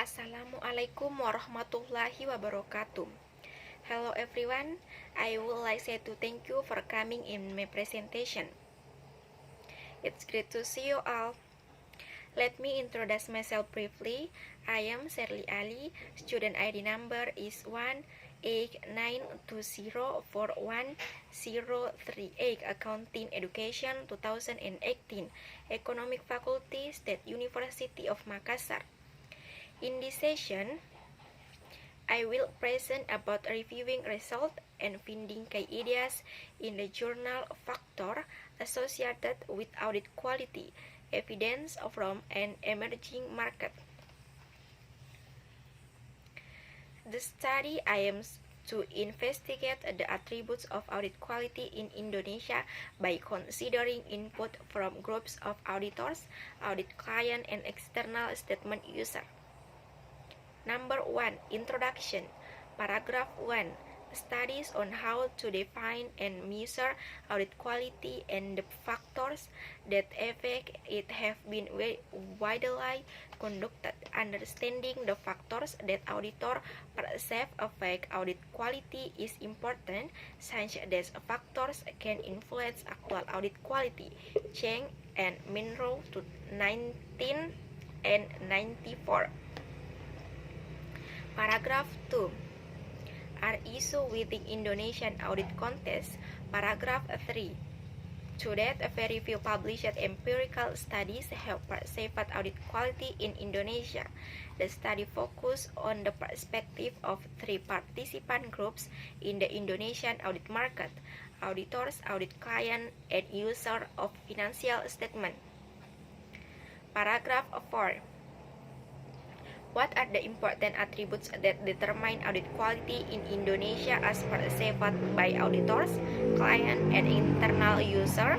Assalamualaikum warahmatullahi wabarakatuh. Hello everyone, I would like to thank you for coming in my presentation. It's great to see you all. Let me introduce myself briefly. I am Sherli Ali. Student ID number is 18920411038. Accounting Education 2018. Economic Faculty, State University of Makassar. In this session, I will present about reviewing results and finding key ideas in the journal factor associated with audit quality, evidence from an emerging market. The study aims to investigate the attributes of audit quality in Indonesia by considering input from groups of auditors, audit client, and external statement user. Number 1. Introduction. Paragraph 1. Studies on how to define and measure audit quality and the factors that affect it have been widely conducted. Understanding the factors that auditor perceive affect audit quality is important, such as factors can influence actual audit quality. Cheng and Monroe to 1994. Paragraph 2. Are issues within Indonesian audit context. Paragraph 3. To date, very few published empirical studies have perceived audit quality in Indonesia. The study focused on the perspective of three participant groups in the Indonesian audit market: auditors, audit client, and user of financial statement. Paragraph 4. What are the important attributes that determine audit quality in Indonesia as perceived by auditors, client, and internal user?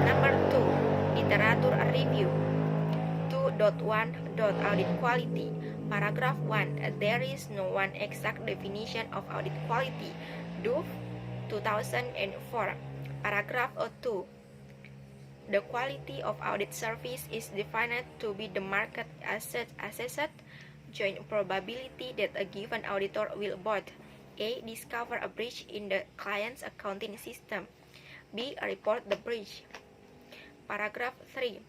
Number 2. Literature review. 2.1. Audit quality. Paragraph 1. There is no one exact definition of audit quality. Duff, 2004. Paragraph 2. The quality of audit service is defined to be the market assessed joint probability that a given auditor will both A. Discover a breach in the client's accounting system, B. Report the breach. Paragraph 3.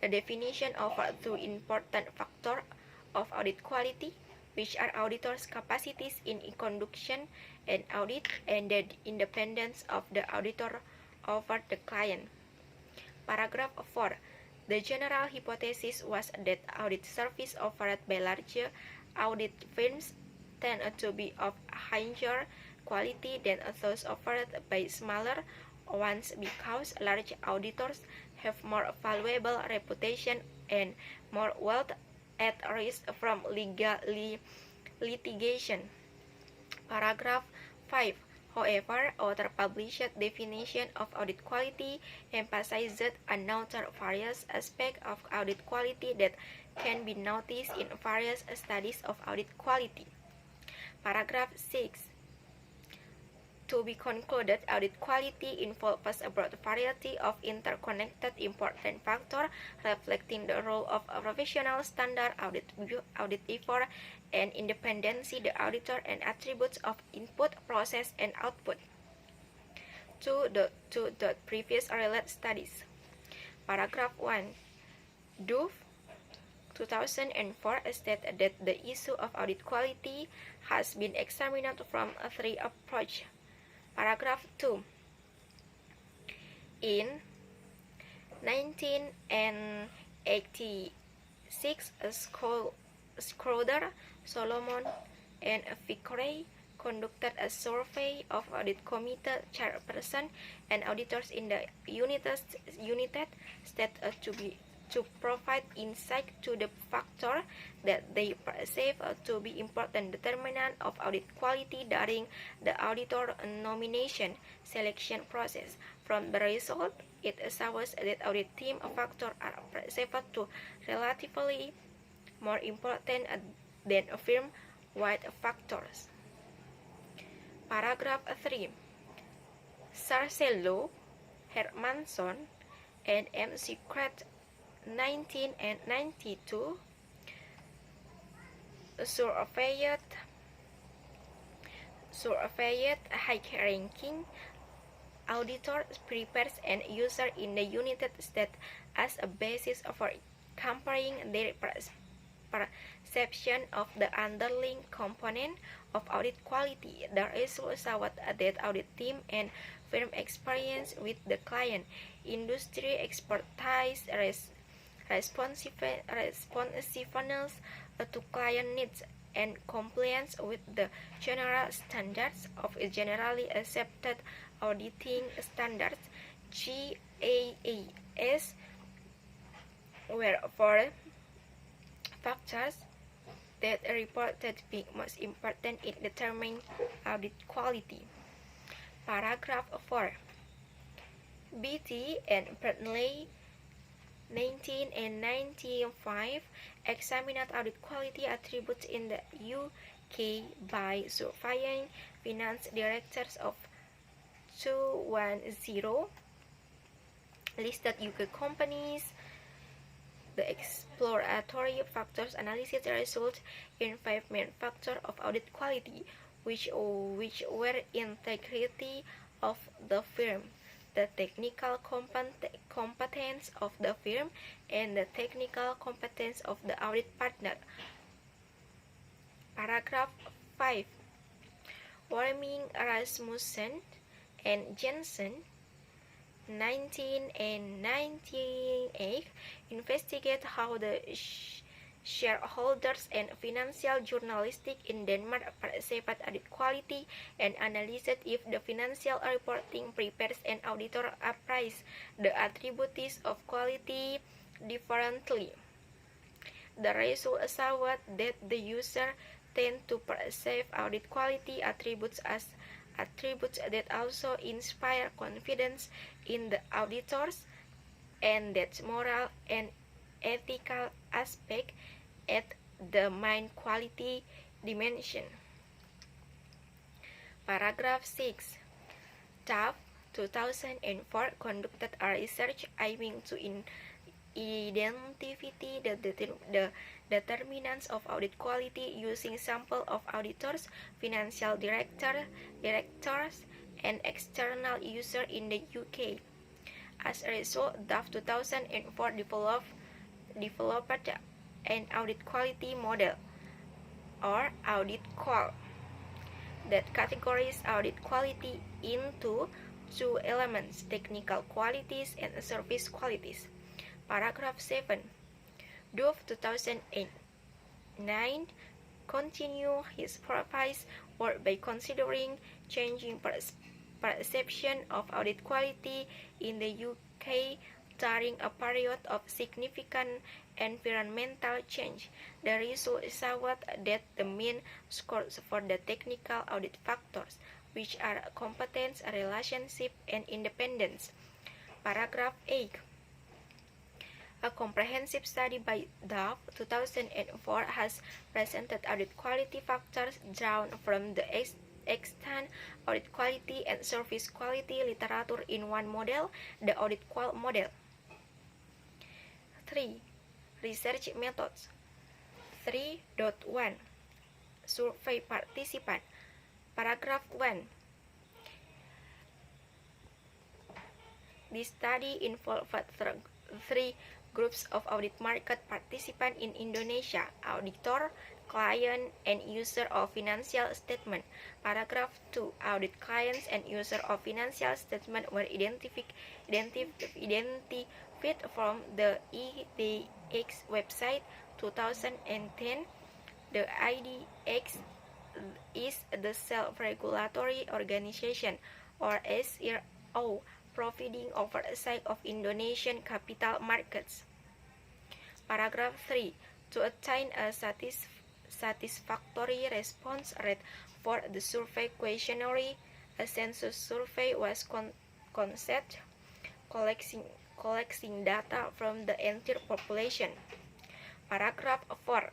The definition of two important factors of audit quality, which are auditors' capacities in conduction and audit, and the independence of the auditor over the client. Paragraph 4. The general hypothesis was that audit service offered by larger audit firms tend to be of higher quality than those offered by smaller ones because large auditors have more valuable reputation and more wealth at risk from legal litigation. Paragraph 5. However, other published definition of audit quality emphasized another various aspect of audit quality that can be noticed in various studies of audit quality. Paragraph 6. To be concluded, audit quality involves a broad variety of interconnected important factors reflecting the role of a professional standard audit effort and independency the auditor and attributes of input, process, and output. To the previous related studies. Paragraph 1. Duff, 2004 stated that the issue of audit quality has been examined from three approaches. Paragraph 2. In 1986, Schroeder, Solomon, and Vickery conducted a survey of audit committee chairpersons and auditors in the United States to provide insight to the factor that they perceive to be important determinant of audit quality during the auditor nomination selection process. From the result, it shows that audit team factors are perceived to relatively more important than firm-wide factors. Paragraph 3. Sarcello, Hermanson, and M. Secret 1992 surveyed high-ranking auditor prepares an user in the United States as a basis for comparing their perception of the underlying component of audit quality. The results showed that audit team and firm experience with the client, industry expertise, responsiveness to client needs, and compliance with the general standards of generally accepted auditing standards (GAAS) were four factors that reported being most important in determining audit quality. Paragraph 4. Beatty and Bradley 1995 examined audit quality attributes in the UK by surveying finance directors of 210 listed UK companies. The exploratory factors analysis resulted in 5 main factors of audit quality, which were integrity of the firm, the technical competence of the firm, and the technical competence of the audit partner. Paragraph 5. Worming, Rasmussen, and Jensen 1998 investigate how the shareholders and financial journalists in Denmark perceived audit quality and analyzed if the financial reporting prepares and auditor appraise the attributes of quality differently. The results showed that the user tend to perceive audit quality attributes as attributes that also inspire confidence in the auditors, and that moral and ethical aspect at the main quality dimension. Paragraph 6. Duff 2004 conducted a research aiming to identify the determinants of audit quality using sample of auditors, financial directors, and external users in the UK. As a result, Duff 2004 developed an audit quality model, or audit qual, that categorizes audit quality into two elements: technical qualities and service qualities. Paragraph 7. Duff 2009 continued his previous work by considering changing perception of audit quality in the UK during a period of significant environmental change. The results showed that the mean scores for the technical audit factors, which are competence, relationship, and independence. Paragraph 8. A comprehensive study by Duff 2004 has presented audit quality factors drawn from the extant audit quality and service quality literature in one model, the audit qual model. 3. Research methods. 3.1 Survey participant. Paragraph 1. This study involved three groups of audit market participants in Indonesia: auditor, client, and user of financial statement. Paragraph 2. Audit clients and user of financial statement were identified from the IDX website 2010. The IDX is the self-regulatory organization, or SRO, providing oversight of Indonesian capital markets. Paragraph 3. To attain a satisfactory response rate for the survey questionnaire, a census survey was conceived, collecting data from the entire population. Paragraph 4.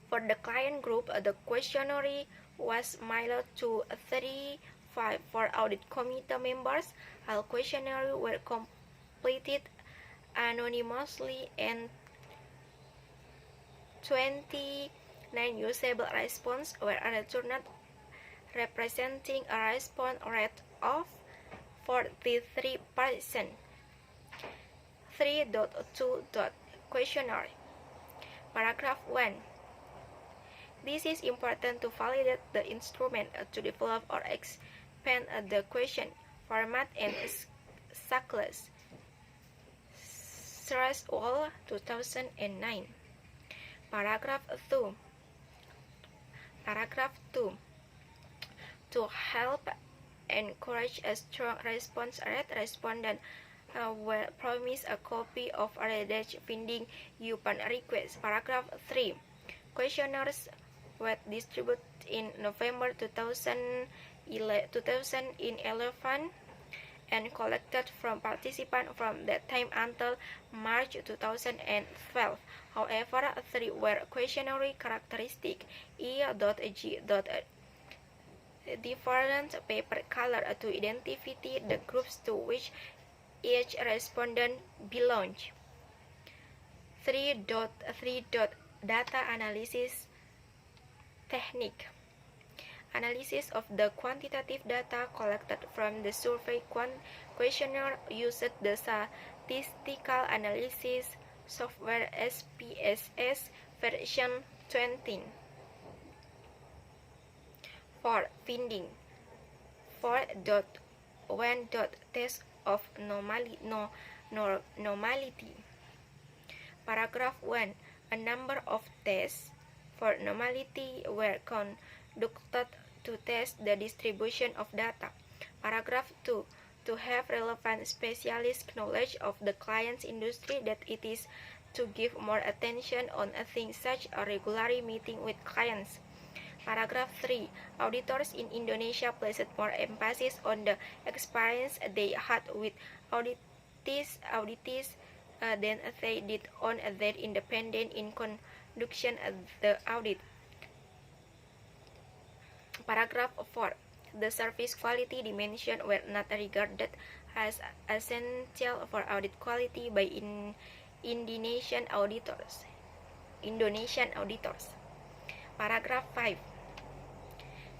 For the client group, the questionnaire was mailed to 35 audit committee members. All questionnaires were completed anonymously, and 20 9 usable response were returned, representing a response rate of 43%. 3.2. Questionnaire. Paragraph 1. This is important to validate the instrument to develop or expand the question format and cycles. Threshold 2009. Paragraph 2. To help encourage a strong response rate, respondents will promise a copy of alleged finding upon request. Paragraph 3. Questionnaires were distributed in November 2011 and collected from participants from that time until March 2012. However, 3 were questionnaire characteristic E.G. different paper color to identify the groups to which each respondent belongs. 3.3. Data analysis technique. Analysis of the quantitative data collected from the survey questionnaire used the statistical analysis software SPSS version 20. 4. Finding. 4.1. Test of normality. Paragraph 1. A number of tests for normality were conducted to test the distribution of data. Paragraph 2. To have relevant specialist knowledge of the client's industry, that it is to give more attention on things such as regularly meeting with clients. Paragraph 3. Auditors in Indonesia placed more emphasis on the experience they had with auditees than they did on their independence in conduction the audit. Paragraph 4. The service quality dimension were not regarded as essential for audit quality by Indonesian auditors. Paragraph 5.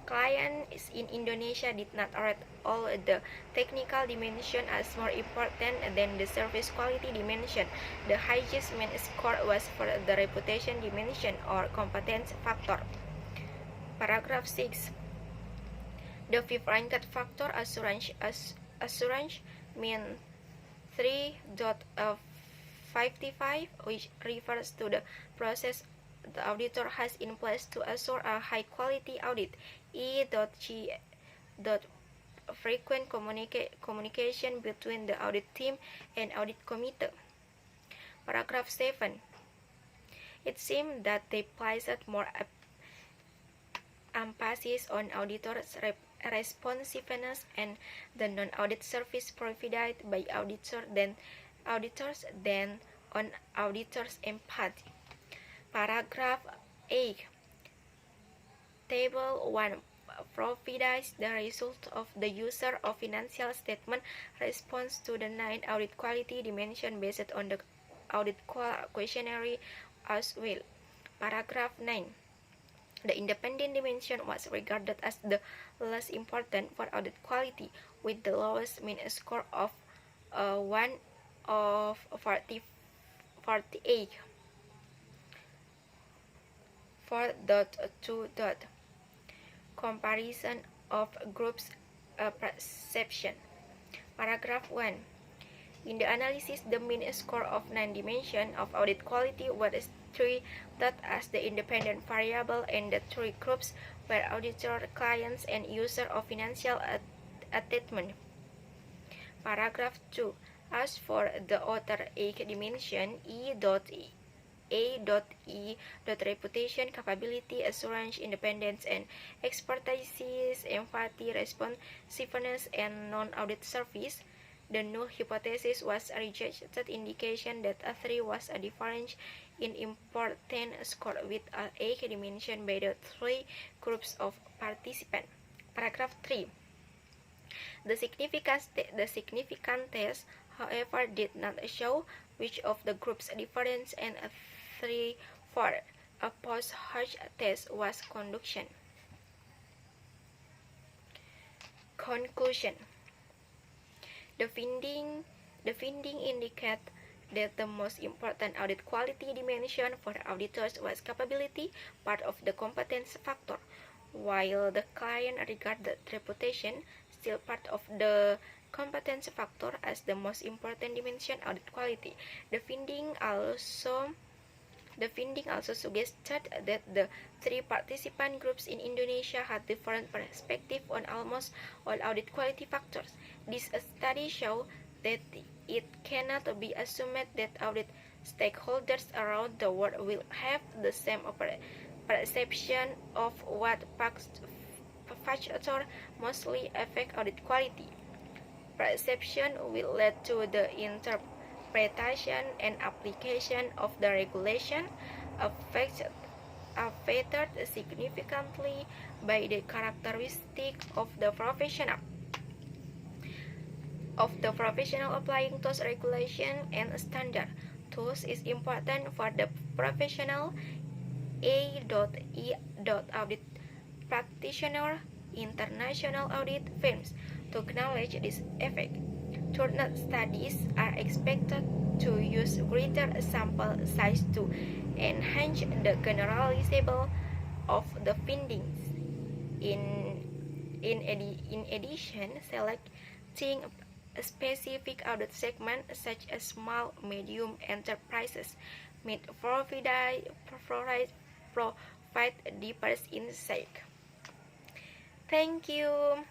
Clients in Indonesia did not rate all the technical dimension as more important than the service quality dimension. The highest mean score was for the reputation dimension or competence factor. Paragraph 6. The fifth ranked factor, assurance mean 3.55, which refers to the process the auditor has in place to assure a high-quality audit. E.G. Frequent communication between the audit team and audit committee. Paragraph 7. It seemed that they placed more emphasis on auditors' responsiveness and the non-audit service provided by auditors than on auditors' empathy. Paragraph 8. Table 1 provides the result of the user of financial statement response to the 9 audit quality dimension based on the audit questionnaire as well. Paragraph 9. The independent dimension was regarded as the less important for audit quality, with the lowest mean score of 1 of 48. 4.2. Comparison of groups perception. Paragraph 1. In the analysis, the mean score of 9 dimensions of audit quality was treated as the independent variable, and the 3 groups were auditor, clients, and user of financial statement. Paragraph 2. As for the other 8 dimension, reputation, capability, assurance, independence, and expertise, empathy, responsiveness, and non-audit service, the null hypothesis was rejected, indication that a 3 was a difference in important score with a 8 dimension by the 3 groups of participants. Paragraph 3. The significant test, however, did not show which of the groups difference and 3, 4 A post-hoc test was conducted. Conclusion. The finding indicate that the most important audit quality dimension for auditors was capability, part of the competence factor, while the client regarded reputation, still part of the competence factor, as the most important dimension audit quality. The finding also suggested that the three participant groups in Indonesia had different perspectives on almost all audit quality factors. This study showed that it cannot be assumed that audit stakeholders around the world will have the same perception of what factors mostly affect audit quality. Perception will lead to the interpretation and application of the regulation affected significantly by the characteristics of the professional applying those regulations and standards. Thus, is important for the professional audit practitioner, international audit firms to acknowledge this effect. Third, studies are expected to use greater sample size to enhance the generalizable of the findings. In addition, selecting a specific audit segment such as small medium enterprises might provide deeper insight. Thank you.